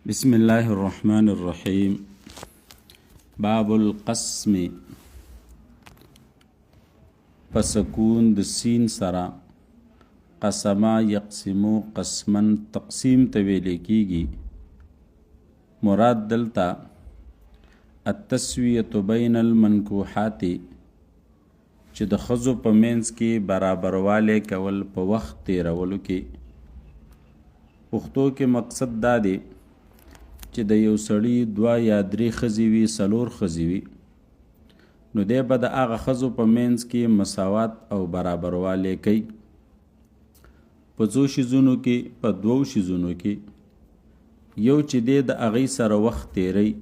بسم الله الرحمن الرحيم. باب القسم. فسکون د سین سرا قسما یقسمو قسمن تقسیم ته ویل کیږي. مراد دلتا التسویه بین المنکوحات چې د ښځو په منځ کې برابروالی کول په وخت تیرولو کې. پښتو کې مقصد دا دی چې د یو سړي 2 یا 3 ښځې وي 4 ښځې وي، نو دی به د هغه ښځو په منځ کې مساوات او برابروالی کوي. په 2 شیزونو کې، په 2 شیزونو کې یو چې دی د هغې سره وخت تیری،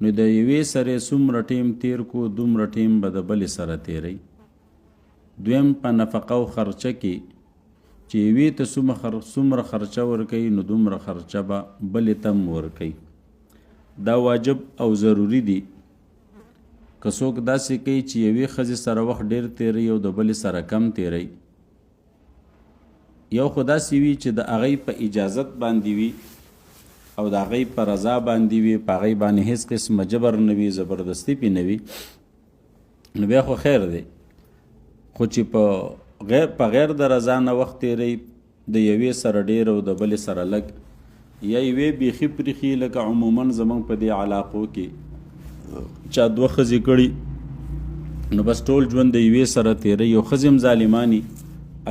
نو د یوې سره څومره ټیم تیر کو دومره ټیم به د بلې سره تیری. دویم په نفقه او خرچه کې چې یوې ته څومره خرچه ورکوي نو دومره خرچه به بلې ته هم ورکوي. دا واجب او ضروری دی. که څوک داسې کوي چې یوې ښځې سره وخت ډیر تیری او د بلې سره کم تیری، یو خو داسې وي چې د هغې په اجازت باندې وي او د هغې په رضا باندې وي، په هغې باندې هیڅ قسمه جبر نه وي، زبردستي پې نه وي، نو بیا خو خیر دی. خو چې په غیر د رضا نه وخت تیری، د یوې سره ډیر او د بلې سره لږ، یا یوې بیخي پریخي، لکه عموما زمونږ په دې علاقو کې چا 2 ښځې کړي، نو بس ټول ژوند د یوې سره تیری. یو ښځې هم ظالمانی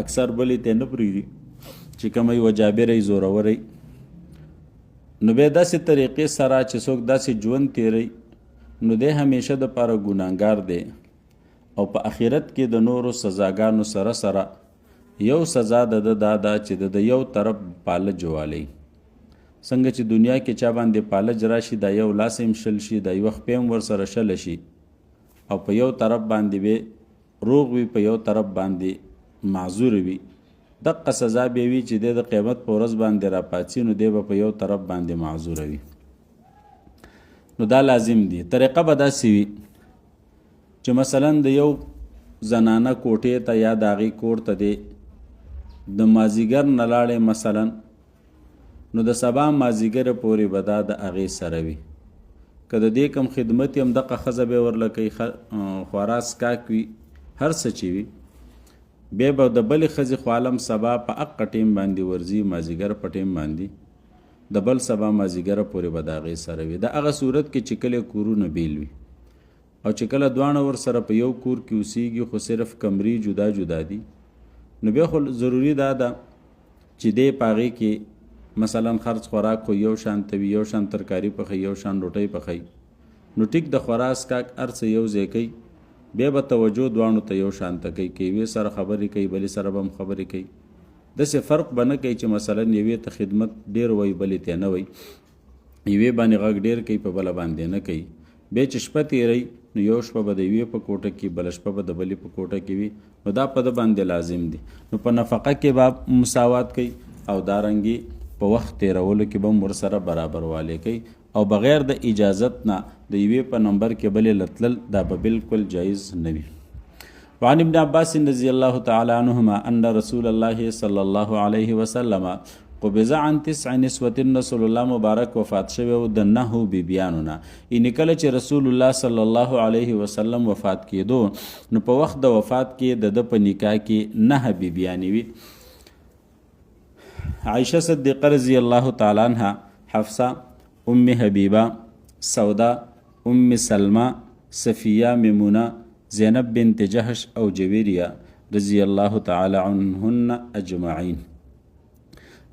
اکثر بلې ته نه پرېږدي چې کومه یوه جابره زوروری، نو بیا داسې طریقې سره چې څوک داسې ژوند تیری، نو دی همیشه دپاره ګناهګار دی. او په آخرت کې د نورو سزاګانو سره سره یو سزا د دا ده چې د یو طرف پالج والی. څنګه چې دنیا کې چا باندې پالج راشي، دا یو لاس هم شل شي، دا یو خپې هم ورسره شل شي، او په یو طرف باندې به روغ وي، په یو طرف باندې معذور وي. دقه سزا به وي چې د قیامت په ورځ باندې راپاڅي، نو دی به په یو طرف باندې معذور وي. نو دا لازم دی. طریقه به داسې وي چې مثلا د یو زنانه کوټې ته یا د هغې کور ته دی د مازدیګر نه لاړې مثلا، نو د سبا مازدیګره پورې به دا د هغې سره وي. که د دې کوم خدمت هم دغه ښځه به ورله کوي، خورا سکاک وي، هر څه چې وي، بیا به د بلې ښځې خوالم سبا په حقه ټیم باندې ورځي، مازدیګر په ټیم باندې، د بل سبا مازدیګره پورې به د هغې سره وي. د هغه صورت کې چې کله کورونه بیل وي او چې کله دواړه ور سره په یو کور کې اوسیږي، خو صرف کمرې جدا جدا دي، نو بیا خو ضروري دا ده چې دی په هغې کې مثلا خرڅ خوراک خو یو شان ته وي، یو شان ترکاري پخوي، یو شان ډوډۍ پخوي، نو ټیک د خوراک څښاک هر څه یو ځای کوي، بیا به توجه دواړو ته یو شان ته کوي. که یوې سره خبرې کوي بلې سره به هم خبرې کوي. داسې فرق به نه کوي چې مثلا یوې ته خدمت ډېر وایي بلې ته نه وایي، یوې باندې غږ ډېر کوي په بله باندې نه کوي. بیا چې شپه تیری، نو یو شپه به د یوې په کوټه کې، بله شپه به د بلې په کوټه کې وي، نو دا په ده باندې لازم دی. نو په نفقه کې به مساوات کوي، او دارنګې په وخت تیرولو کې به هم ورسره برابروالی کوي، او بغیر د اجازت نه د یوې په نمبر کې بلې لتلل دا به بالکل جایز نه وي. وعن ابن عباس رضی الله تعالی عنهما ان رسول الله صلی الله علیه وسلم قبض عن 9 نسوة، رسول الله مبارک وفات شوی و د 9 بیبیانو نه. یعنې کله چې رسول الله صلی الله علیه وسلم وفات کېدو، نو په وخت د وفات کې د په نکاح کې 9 بیبیانې وي. عایشه صدیقه رضی الله تعالی عنها، حفصه، ام حبیبه، سودا، ام سلمه، صفیه، میمونه، زینب بنت جحش او جویریه رضی الله تعالی عنهن اجمعین.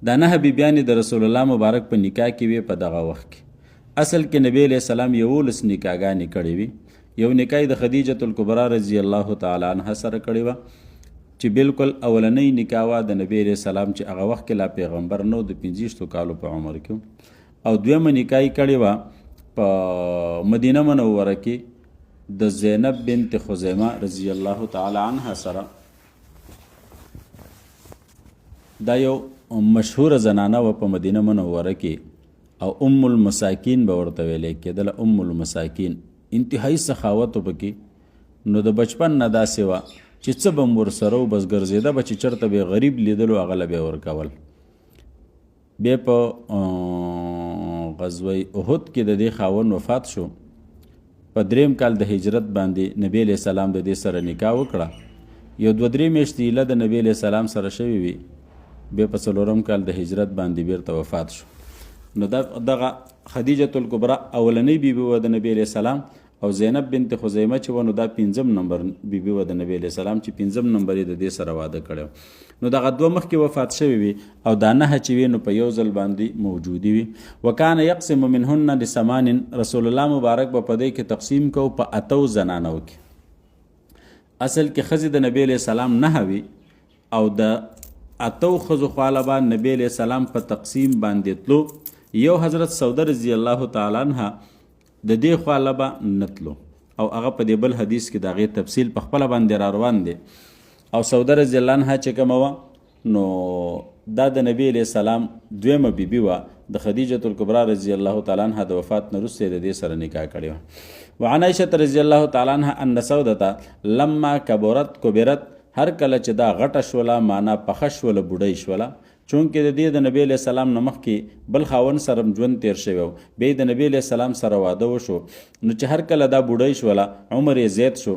دا 9 بیبیانې د رسول الله مبارک په نکاح کې وي. په دغه وخت کې اصل کې نبی علیہ السلام 11 نکاحګانې کړې وي. یو نکاح د خدیجة الکبرا رضی الله تعالی عنها سره کړې وه، چې بالکل اولنۍ نکاح وه د نبی علیہ السلام، چې هغه وخت کې لا پیغمبر نو، د 25 کالو په عمر کې. او دویمه نکاح یې کړې وه په مدینه منوره کې د زینب بنت خزیمه رضی الله تعالی عنها سره. دا یو مشهور زنانه و په مدینه منوره کې، او ام المساکین به ورته ویلی کېدله، ام المساکین. انتهایی سخاوت پکې. نو د بچپن نه داسې وه چې څه به م ورسره و، بس ګرځېده به چې چېرته به غریب لیدلو هغه له به یې ورکول. بیا په غزوه احد کې د دې خاوند وفات شو. په 3 کال د هجرت باندې نبی علیہ السلام د دې سره نکاح وکړه. یو 2-3 میاشتې ایله د نبی علیہ السلام سره شوي وي، بیا په 4 کال د هجرت باندې بیرته وفات شو. نو دغه خدیجة الکبرا اولنۍ بیبي وه د نبی علیہ السلام، او زینب بنت خزیمه چې و نو دا 5م نمبر بیبي وه د نبی علیہ السلام چې 5م نمبر یې د دې سره واده کړی. نو دغه 2 مخکې وفات شوي وي او دا 9 چې وي نو په یو ځل باندې موجودي وي. وکانه یقسم منهن ل8، رسول الله مبارک به په دې کې تقسیم کو په 8 زنانو کې. اصل کې ښځې د نبی علیہ السلام 9 وي او د 8 ښځو خواله به نبی علیہ السلام په تقسیم باندې تلو. یو حضرت سوده رضی الله تعالی عنها د دې خواله به نتلو او هغه په دې بل حدیث کې د هغې تفصیل په خپله باندې را روان دی. او سوده رضی الله عنها چې کومه وه نو دا د نبی علیہ السلام 2مه بیبي وه، د خدیجة الکبرا رضی الله تعالی عنها د وفات نه وروسته د دې سره نکاح کړې وه. وعن عائشة رضی الله تعالی عنها ان سودته لما کبرت هر کله چې دا غټه شوله معنا پخه شوله بوډۍ شوله، چونکې د دې د نبی علیہ السلام نه مخکې بل خاوند سره ژوند تیر شوی و، بیا د نبی علیہ السلام سره واده وشو. نو چې هر کله دا بوډۍ شوله عمر یې زیات شو،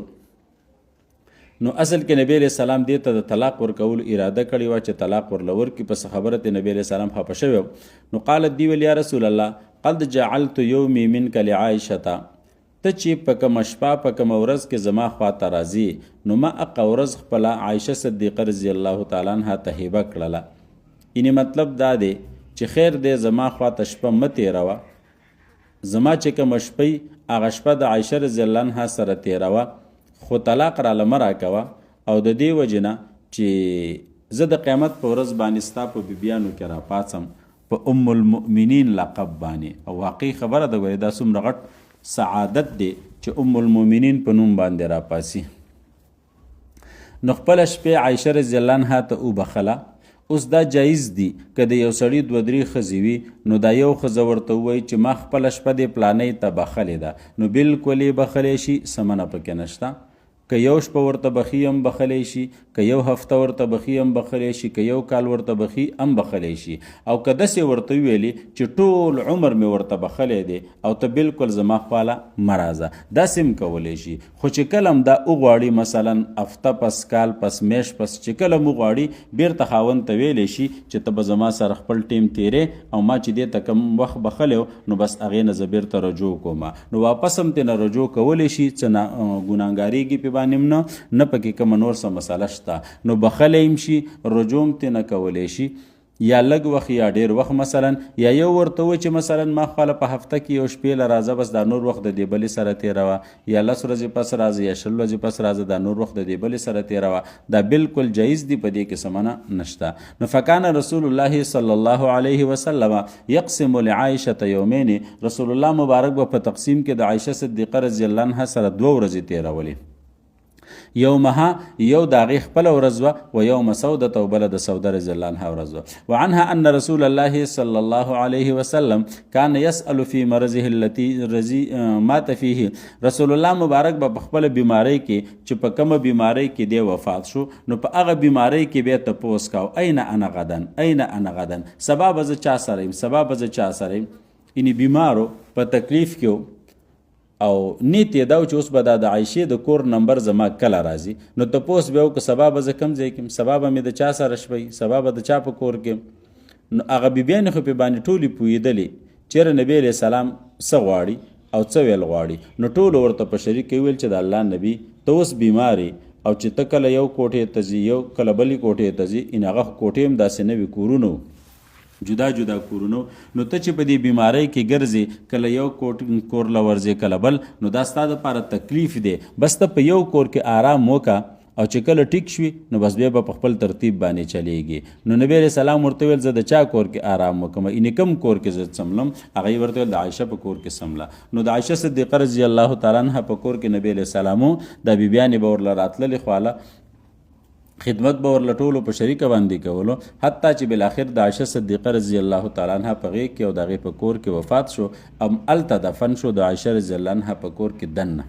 نو اصل کې نبی علیہ السلام دې ته د طلاق ورکول اراده کړې وه چې طلاق ورله ورکړي. پس خبره ته نبی علیہ السلام خفه شوی و. نو قالت دی ویل یا رسول الله قد جعلت یومی منک لعایشة، ته چې په کومه شپه په کومه ورځ کې زما خواته راځي نو ما هغه ورځ خپله عایشه صدیقه رضی الله تعالی عنها ته هبه کړله. یعنی مطلب دا دی چې خیر دی زما خواته شپه مه تېروه، زما چې کومه شپه هغه شپه د عایشه رضی الله عنها سره تېروه، خو طلاق راله مه راکوه. او د دې وجې نه چې زه د قیامت په ورځ باندې ستا په بیبیانو کې راپاڅم په ام المؤمنین لقب باندې. او واقعي خبره ده ګورې، دا څومره غټ سعادت دی چې ام المؤمنین په نوم باندې راپاسي. نو خپله شپې عایشه رضی الله عنها ته وبخله. اوس دا جایز دی که د یو سړي 2-3 ښځې وي نو دا یو ښځه ورته ووایي چې ما خپله شپه دې پلانۍ ته بخلې ده، نو بلکل یې بخلی شي، څه منع پکې نشته. که یو شپه ورته بخي هم بخلی شي، که یو هفته ورته بخي هم بخلی شي، که یو کال ورته بخي هم بخلی شي. او که داسې ورته ویلي چې ټول عمر مې ورته بخلی دی او ته بلکل زما خواله مه راځه، داسې هم کولی شي. خو چې کله هم دا وغواړي مثلا هفته پس کال پس میاشت پس چې کله هم وغواړي بیرته خاوند ته ویلی شي چې ته به زما سره خپل ټیم تیرې او ما چې دې ته کوم وخت بخلی نو بس هغې نه زه بیرته رجوع کوم، نو واپس هم ترې نه رجوع کولی شي، څه ګناهګاریږي پې باندې نه پکې کومه نور څه مسله شته. نو بخلی هم شي، رجوع هم ترې نه کولی شي، یا لږ وخت یا ډیر وخت مثلا، یا یو ورته و چې مثلا ما خپله په هفته کې یو شپې له راځه بس دا نور وخت د دې بلې سره تېروه، یا 10 ورځې پس راځه یا 20 ورځې پس راځه دا نور وخت د دې بلې سره تېروه، دا بالکل جایز دی، په دې کې څه منع نشته. نو فکان رسول الله صلی الله علیه وسلم یقسم لعایشه یومین، رسول الله مبارک به په تقسیم کې د عایشه صدیقه رضی الله عنها سره 2 ورځې تېرولې. یومها یو د هغې خپله ورځ وه، و یوم سودة او بله د سوده رضی الله عنها ورځ وه. وعنها ان رسول الله صلی الله علیه وسلم کان یسأل فی مرضه الذی مات فیه، رسول الله مبارک به په خپله بیمارۍ کې چې په کومه بیمارۍ کې دی وفات شو نو په هغه بیمارۍ کې بیا تپوس کاو این انا غدن، این انا غدن، سبا به زه چا سره یم، سبا به زه چا سره یم. یعنی بیمارو په تکلیف کې او نیت یې دا و چې اوس به دا د عایشې د کور نمبر زما کله راځي، نو تپوس بیا وکړه سبا به زه کوم ځای کې یم، سبا به مې د چا سره شپه وي، سبا به د چا په کور کې یم. نو هغه بیبیانې خو پې باندې ټولې پوهېدلې چېرې نبی علیہ السلام څه غواړي او څه ویل غواړي. نو ټولو ورته په شریک ویل چې د الله نبي ته اوس بیمار او چې ته کله یو کوټې ته ځي یو کله بلې کوټې ته ځي، ان هغه کوټې هم داسې نه وي، کورونه جدا جدا کورونو، نو ته چې په دې بیماری کې ګرځې کله یو کور له ورځې کله بل، نو دا ستا دپاره تکلیف دی. بس ته په یو کور کې آرام وکړه او چې کله ټیک شوي نو بس بیا به په خپل ترتیب باندې چلیږي. نو نبی علیہ السلام ورته ویل زه د چا کور کې آرام وکړم، یعنې کوم کور کې زه څملم، هغه یې ورته ویل د عایشه په کور کې څمله. نو د عایشه صدیقه رضی الله تعالی عنها په کور کې نبی علیہ السلام دا بیبیانې به ورله راتللې، خواله خدمت به ورله ټولو په شریکه باندې کولو، حتی چې بالاخر د عایشه صدیقه رضی الله تعالی عنها په غېږ کې او د هغې په کور کې وفات شو، هلته دفن شو د عایشه رضی الله عنها په کور کې دننه.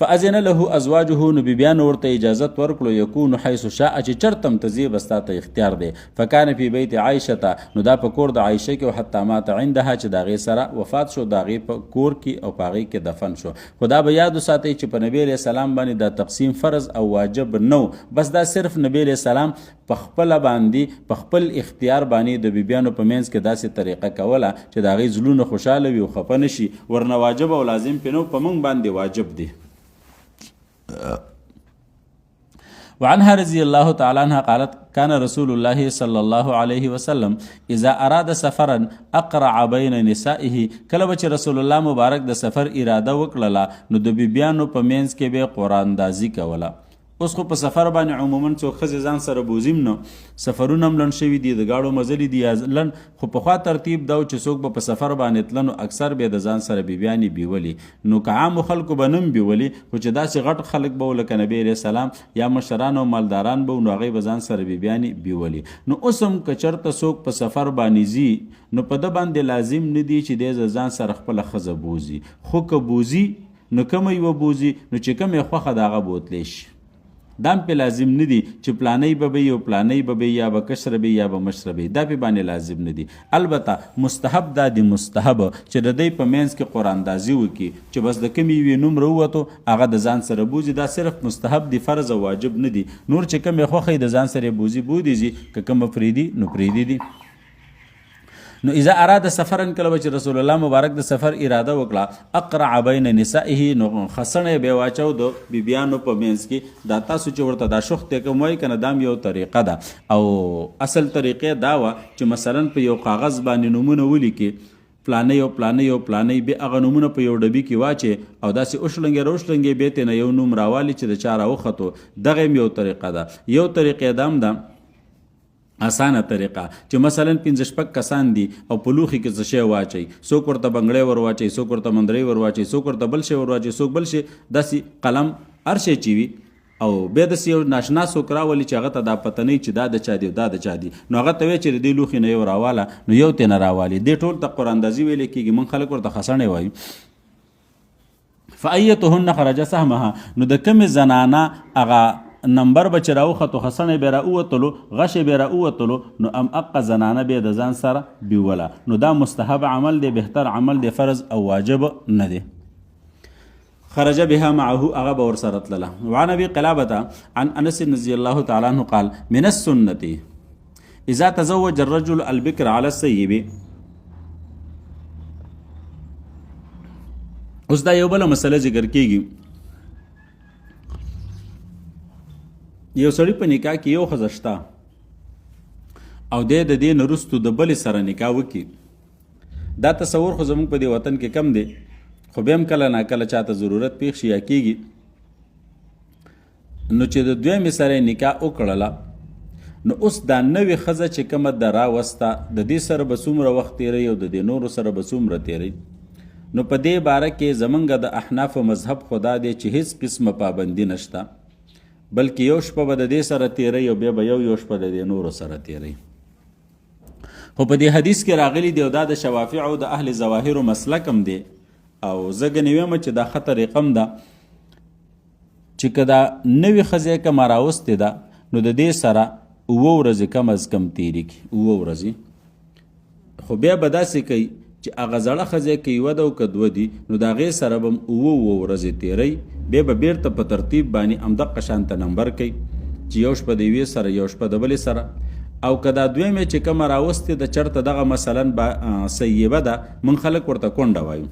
فاذن له ازواجه نو بیبیان ورته اجازت ورکړو یکون حيث شاء چې چرتم تزي بستا ته اختیار دی فکان فی بیت عائشه نو دا په کور د عائشه کې حتی مات عندها چې داغه سره وفات شو داغه په کور کې او پاغي کې دفن شو خدا به یاد ساتي چې په نبی علیہ السلام باندې دا تقسیم فرض او واجب نو بس دا صرف نبی علیہ السلام په خپل باندې په خپل اختیار باندې د بیبیانو په منځ کې داسې طریقه کوله چې داغه زلون خوشاله وي او خفه نشي ورنه واجب او لازم پینو په مونږ باندې واجب دی وعنها رضي الله تعالى عنها قالت كان رسول الله صلى الله عليه وسلم اذا اراد سفرا اقرع بين نسائه کله چې رسول الله مبارک د سفر اراده وکړه نو د بیبیانو په منځ کې به قران اندازي کوله اوس خو په سفر باندې عموما څوک ښځې ځان سره بوزیم نو سفرونه هم لنډ شوي دي د ګاډو مزلې دي لنډ خو پخوا ترتیب دا چې څوک به په سفر باندې تله نو اکثر به د ځان سره بیبیانې بیولي نو که عامو خلکو به نه هم بیولي خو چې داسې غټ خلک به لکه نبی علیه السلام یا مشران او مالداران به نو هغوی به ځان سره بیبیانې بیولي نو اوس هم که چېرته څوک په سفر باندې ځي نو په ده باندې لازم نه دي چې دی ځان سره خپله ښځه بوزي خو که بوزي نو کومه یوه بوزي نو چې کوم یې خوښه د هغه بوتلی شي دام په لازم نه دي چې پلاني به او پلاني به یا به کشر به یا به مشر به دا په باندې لازم نه دي البته مستحب دا دي مستحب چې د دې په منځ کې قران اندازي وکي چې بس د کمی وی نوم وروته هغه د ځان سره بوزي دا صرف مستحب دي فرض او واجب نه دي نور چې کوم خوخه د ځان سره بوزي که کوم فریدي نو فریدي دي نو اذا اراد سفرا کله چې رسول الله مبارک د سفر اراده وکړه اقرع بین نسائه نو خسنه به واچو د بیبیانو په منځ کې دا تاسو چې ورته دا شخته کوم وای کنه دام یو طریقه ده او اصل طریقې دا و چې مثلا په یو کاغذ باندې نمونه ولیکي پلانې به هغه نمونه په یو ډبي کې واچي او داسې اوشلنګې به ته یو نوم راوالي چې د چا راوخته دغه یو طریقه ده یو طریقې دام ده اسانه طریقه چې مثلا 15 کسان دي او په لوخي کې څه شی واچي څوک ورته بنگړې ور واچي څوک ورته مندرې ور واچي څوک ورته بل شی ور واچي څوک بل شی داسې قلم هر شی چی وي او به د یو ناشنا څوک راولي چې هغه ته دا پته نه چې دا د چا دی دا د چا دی نو هغه ته وی چې د لوخي نه یو راواله نو یو تنه راوالي د ټول ته قران اندازي ویل کېږي من خلک ورته خسنه وایي فايتهن خرج سهمها نو د کوم زنانه هغه نمبر به چې راوخته خسنه به راوتلو غش به راوتلو نو ام اق زنانه به د ځان سره بیوله نو دا مستحب عمل دی بهتر عمل دی فرض او واجب نه دی خرج بها معه هغه به ورسره تلله وعن ابي قلابه عن انس رضي الله تعالى عنه قال من السنه اذا تزوج الرجل البكر على السيب اوس دا یو بل مسله ذکر کیږي یو سړی په نکاح کې یو ښځه شته او د دې نه وروستو د بلې سره نکاح وکړي دا تصور خو زموږ په دې وطن کې کم دی خو بیا هم کله ناکله چاته ضرورت پیښ شي یا کېږي نو چې د دویمې سره نکاح وکړله نو اوس دا نوې ښځه چې کومه ده راوسته د دې سره به څومره وخت تېروي او د دې نورو سره به څومره تېروي نو په دې باره کې زمونږ د احنافو مذهب خدا دی چې هیڅ قسمه پابندي نشته بلکې یو شپه به د دې سره تیری او بیا به یو شپه د دې نورو سره تیری خو په دې حدیث کې راغلی دی او دا د شوافع او د اهل ظواهر مسلک هم دی او زه ګنې ویم چې دا ښه طریقه هم ده چې که دا نوې ښځې کومه راوستې ده نو د دې سره 7 ورځې کم از کم تیری کړي 7 ورځې خو بیا به داسې کوي چې هغه زړه ښځې که یوه ده او که 2 دي نو د هغې سره به 7 ورځې تیری بیا به بیرته په ترتیب باندې همدغه شانته نمبر کوي چې یو شپه د یوې سره یو شپه د بلې سره او که دا دویمې چې کومه راوستې د چرته دغه مثلا سیبه ده من خلک ورته کونډه وایو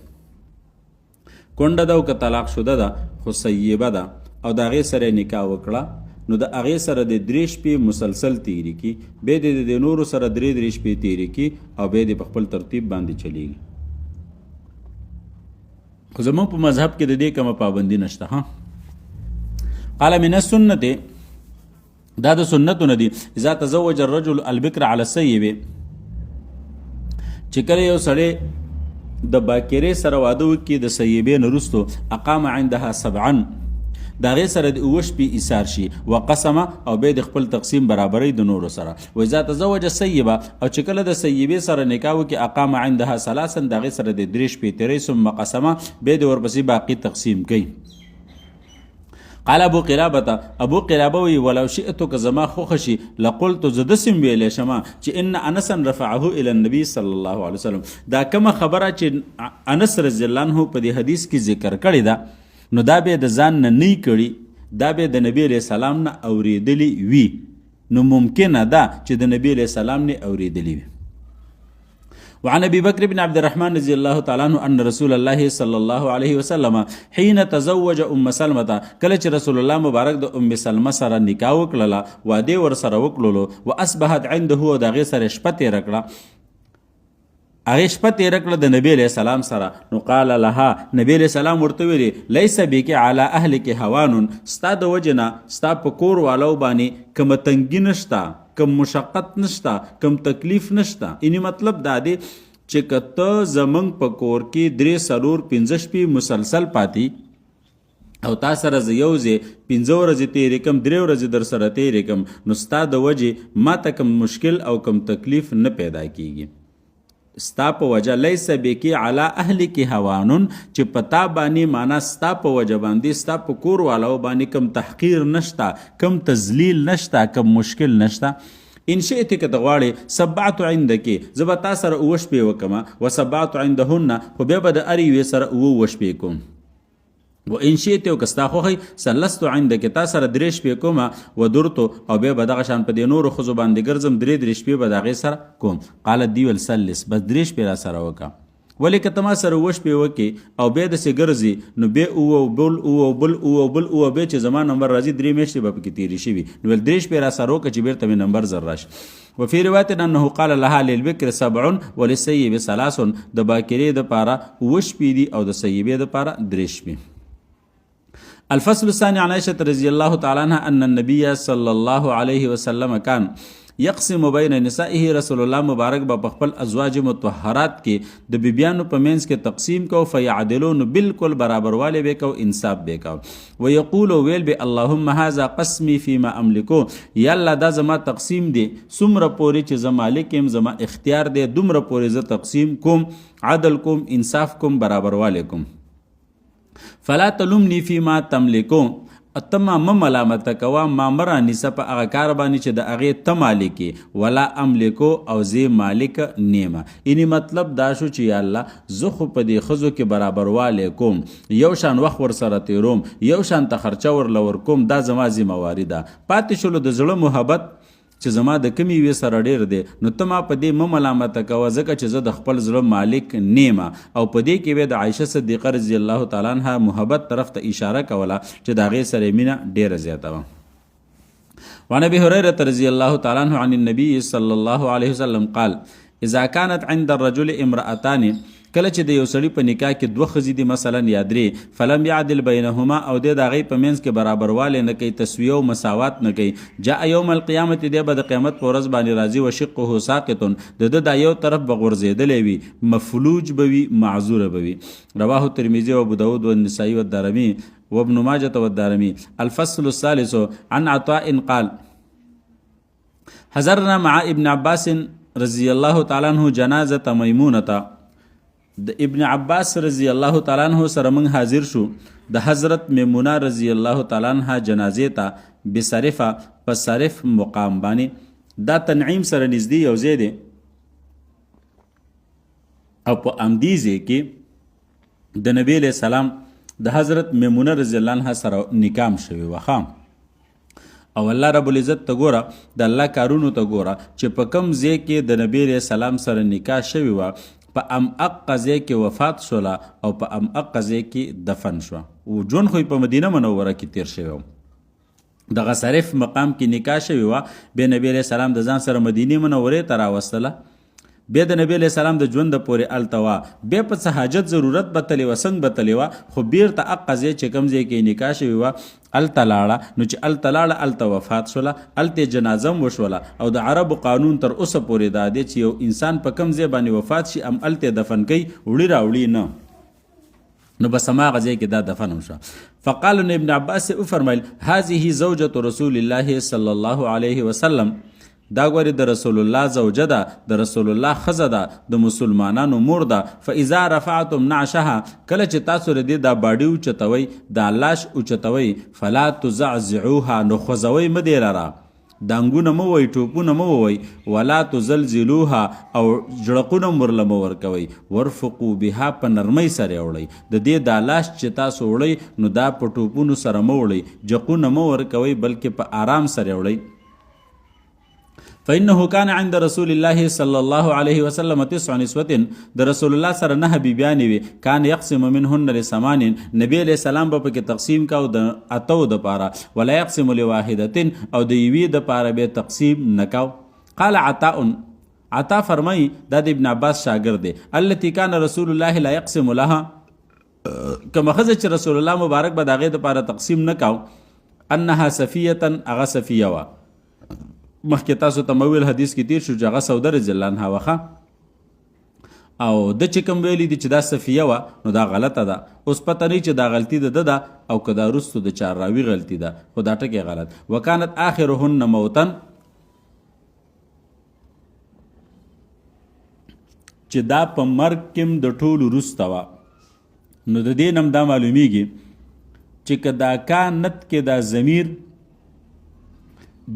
کونډه ده او که طلاق شده ده خو سیبه ده او د هغې سره نکاح وکړه نو د هغې سره د 3 شپې مسلسل تیری کی بیا د نورو سره 3 شپې تیری کی او بیا د په خپل ترتیب باندې چلیږي خو زموږ په مذهب کې د دې کومه پابندي نشته ها قال من السنه دا د سنتونه دي اذا تزوج الرجل البكر على السيب چې کله یو سړی د باکرې سره واده وکړي د سیبې نه وروستو اقام عندها 7 د هغې سره د 7 شپې ایثار شي وقسمه او بیا د خپل تقسیم برابرۍ د نورو سره و اذا تزوج السیبه او چې کله د سیبې سره نکاح وکړي اقام عندها 3 د هغې سره د 3 شپې تیری ثم قسمه بیا د ورپسې باقي تقسیم کوي قال ابو قلابه وی ولو شئت که زما خوښ شي لقلت زه داسې ویلی شمه چې ان انسا رفعه الى النبي صلی الله علیه وسلم دا کومه خبره چې انس رضی الله عنه په دې حدیث کې ذکر کړې ده نو دا به د ځان نه نه کړي دا به د نبی علیه السلام نه اورېدلی وي نو ممکنه ده چې د نبی علیه السلام نه اورېدلی وي. وعن ابي بكر بن عبد الرحمن رضي الله تعالى عنه ان رسول الله صلى الله عليه وسلم حين تزوج ام سلمة کله چې رسول الله مبارک د ام سلمة سره نکاح وکړله واده ور سره وکړلو واصبحت عنده او دغه سره شپه تیر کړه هغه شپه تیر کړه د نبی علیہ السلام سره نو قال لها نبی علیہ السلام ورته ویلي لیس بیک علی اهلک هوان ستا د وجنه ستا په کور والو باندې کوم تنګی نشته کم مشقت نشته کم تکلیف نشته. اینی مطلب دا دی چې کته زمنګ په کور کې 3-4-5 شپې مسلسل پاتې او تا سره زه یو ځای 5 ورځې تېرې کم 3 ورځې در سره تېرې کم نو ستا د وجې ما ته کم مشکل او کم تکلیف نه پیدا کیږي ستا په وجه لیس بیکی علی اهلک هوانون چې پتا باندې معنا ستا په وجه باندې ستا په کور والو باندې کم تحقیر نشتا کم تذلیل نشتا کم مشکل نشتا. ان شئت که تغواړي سبعت عندك زبتا سره اوش په وکما وسبعت عندهن خو بیا به د اری وی سره اوش په کوم و ان شئت او کستا خوخی سلست عندك تا سره 3 شپې کوم و درتو او بیا به دغه شان په دې نور خزو باندې ګرځم 3 شپې به دغه سره کوم. قال دی ول سلس بس 3 شپې را سره وکا ولی که تما سره وش په وکی او بیا د سي ګرځي نو به او بل او به چې زما نمبر راځي 3 میاشتې به کې تیری شي نو ول 3 شپې را سره وک چې بیرته نمبر زر راش. وفي روایت انه قال لها للبكر 7 وللسيب 3 د باکری د پاره وش پی دي او د سیبې د پاره 3 شپې. الفصل الثاني عن عائشة رضي الله تعالى عنها أن النبي صلى الله عليه وسلم كان يقسم بين نسائه رسول الله مبارک با خپل ازواج مطهرات کې د بیبیانو په منځ کې تقسیم کو فيعدلون بالکل برابر والے به کو انصاف به کو ويقول ويل به اللهم هذا قسمي فيما املكو یا الله دا زما تقسیم دی سمره پوری چې زما مالکم زما اختیار دی دومره پوری ز تقسیم کوم عدل کوم انصاف کوم برابر والے کوم. فلا تلومنی فيما تملكو اتما ملامت کوا ما مرا نسب هغه کار باندې چې د هغه ته مالکی ولا املکو او زی مالک نیمه. اینی مطلب دا شو چې یا الله زه خو په دې خزو کې برابر والے کوم یو شان وخت ور سره تیروم یو شان ته خرچه ور لور کوم دا زما ذمہواری ده پاتې شلو د زړه محبت چې زما د کمی وی سره ډیر دی نو ته ما په دې ملامت کوه ځکه چې زه د خپل زړه مالک نیمه او په دې کې به د عائشه صدیقه رضی الله تعالی عنها محبت طرف ته اشاره کوله چې د هغې سره مینه ډیره زیاته وه. وعن ابي هريره رضی الله تعالی عنه عن النبي صلی الله علیه وسلم قال اذا كانت عند الرجل امرأتان کله چې د یو سړي په نکاح کې 2 ښځې دي مثلا یا 3 فلم يعدل بينهما او د هغې په منځ کې برابروالی نه کوي تسویه او مساوات نه کوي جاء یوم القیامت دی به د قیامت په ورځ باندې راځي وشقه ساقط د ده دا یو طرف به غورځېدلی وي مفلوج به وي معذوره به وي. رواه الترمذي وابو داود والنسائي والدارمي وابن ماجه والدارمي. الفصل الثالث عن عطاء قال حضرنا مع ابن عباس رضی الله تعالی عنه جنازه میمونه د ابن عباس رضی الله تعالی عنہ سره من حاضر شو د حضرت میمونه رضی الله تعالی عنها جنازې ته بصرفه په صرف مقام باندې دا تنعیم سره نږدې یو ځای دی او په امدیزه کې د نبی علیہ السلام د حضرت میمونه رضی الله عنها سره نکام شوی وخام او الله رب العزت ته ګوره د الله کارونو ته ګوره چې په کم ځای کې د نبی علیہ السلام سره نکاح شوی و په ام اقزه کې وفات شوله او په ام اقزه کې دفن شو او جون خو په مدینه منوره کې تیر شوی دغه صرف مقام کې نکاح شوی و به نبی علیہ السلام د ځان سره مدینه منوره ته راوستله به د نبی علیہ السلام د ژوند پورې التوا به په څه حاجت ضرورت بتلی و څنګه بتلی و خو بیرته اقزه چې کم ځای کې نکاح شوی و التلاړه نو چې التلاړه الته وفات شوله الته جنازه وشوله او د عربو قانون تر اوسه پورې دا دی چې یو انسان په کم ځای باندې وفات شي ام الته دفن کوي وړي راوړي نه نو بس ما غځي کې دا دفن وشو. فقال ابن عباس فرمایل هذه زوجة رسول الله صلی الله علیه وسلم دا ګورې د رسول الله زوجه ده، د رسول الله ښځه ده، د مسلمانانو مور ده. فاذا رفعتم نعشها، کله چې تاسو ردې دا باډي اوچتوئ، دا لاش اوچتوئ، فلا تزعزعوها، نو خوځوئ مه دې لره، دانګونه مه ووئ، ټوپونه مه ووئ، ولا تزلزلوها، او جړقونه مرله مه ورکوئ، ورفقوا بها، په نرمۍ سره یې وړئ. د دې دا لاش چې تاسو وړئ نو دا په ټوپونو سره مه وړئ، جقونه مه ورکوئ، بلکې په آرام سره یې وړئ. فإنه كان عند رسول الله صلى الله عليه وسلم 9 نسوة، د رسول الله سره 9 بیبیانې وي. کان یقسم منهن ل8، نبی علیہ السلام به پکې تقسیم کاو د 8 دپاره، ولا یقسم لواحدة، او د یوې دپاره به تقسیم نکاو. قال عطا فرمای، دا د ابن عباس شاګرد دی، التي كان رسول الله لا يقسم لها، کومه ښځه چې رسول الله مبارک به د هغې دپاره تقسیم نکاو، انها صفیة، هغه صفیه وه. مخکې تاسو ته مویل حدیث کې تیر شو چې هغه سوده رضی الله عنها وخه، او د چې کوم ویلي دي چې دا صفیه وه نو دا غلطه ده. اوس پته نه چې دا غلطي د ده ده او که دا وروستو د چار راوي غلطي ده، خو دا ټکې غلط. وکانت آخرهن موتا، چې دا په مرګ کې د ټولو وروسته وه. نو د دې نم دا معلومیږي چې که دا کانت کې دا ضمیر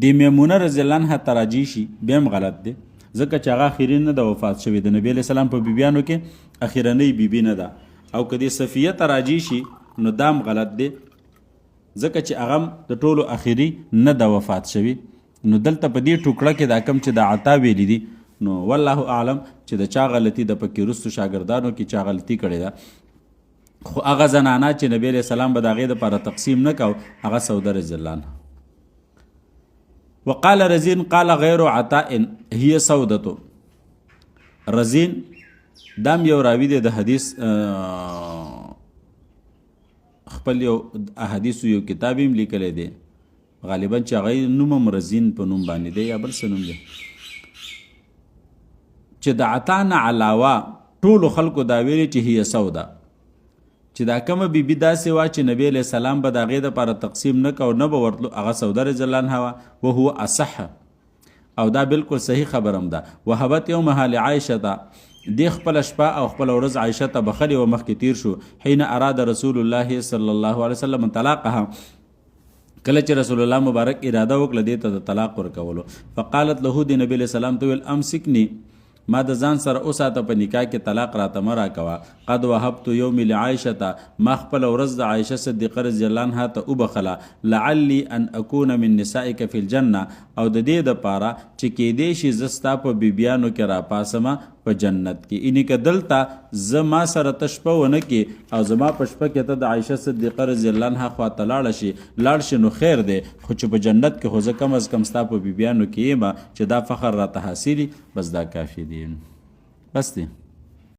د میمونه رضی الله عنها تراجی شي بیا هم غلط دی، ځکه چې هغه اخري نه ده وفات شوې، د نبی علیه السلام په بیبیانو کې اخرنۍ بیبي نه ده. او که د صفیه تراجی شي نو دا هم غلط دی، ځکه چې هغه د ټولو اخري نه ده وفات شوي. نو دلته په دې ټوکړه کې دا کم چې د عطا ویلي دي، نو والله اعلم چې د چا غلطي د پکې وروستو شاګردانو کې چا غلطي کړې ده. خو هغه زنانه چې نبی علیه السلام به د هغې دپاره تقسیم نه کو، هغه سوده رضی الله عنها. وقال رزين قال غير عطاء هي سودة. رزين دام یو راوی دی د حدیث، خپل یو احادیث یو کتاب هم لیکلی دی، غالبا چې هغه نوم هم رزین په نوم باندې دی یا بل څه نوم دی، چې د عطا نه علاوه ټولو خلکو دا ویلي چې هي سوده، چې دا کومه بیبي داسې وه چې نبی علیه السلام به د هغې دپاره تقسیم نه کو، نه به ورتلو، هغه سوده رضی الله عنها وه. وهو اصح، او دا بالکل صحیح خبر هم ده. وهبت یومها لعایشه، دی خپل شپه او خپل ورځ عایشه ته بخلي و مخکې تیر شو. حین اراد رسول الله صلی الله علیه وسلم طلاقها، کله چې رسول الله مبارک اراده وکړه دې ته د طلاق ورکولو. فقالت له، د نبی علیه السلام ته ویل، امسکني، ما د ځان سره اوساته، په نکاح کې طلاق راته مه راکوه. قد وهبت یومي لعایشه، ما خپله ورځ د عایشه صدیقه رضی الله عنها ته وبخله. لعلی ان اکون من نسائک فی الجنه، او د دې دپاره چې کیدی شي زه ستا په بیبیانو کې راپاسمه په جنت کې. اینې که دلته زه ما سره ته شپه ونه کې او زما په شپه کې ته د عایشه صدیقه رضی الله عنها خواته لاړ شي نو خیر دی، خو چې په جنت کې خو زه کم از کم ستا په بیبیانو کې یم چې دا فخر راته حاصلي، بس دا کافي دی. بس دی.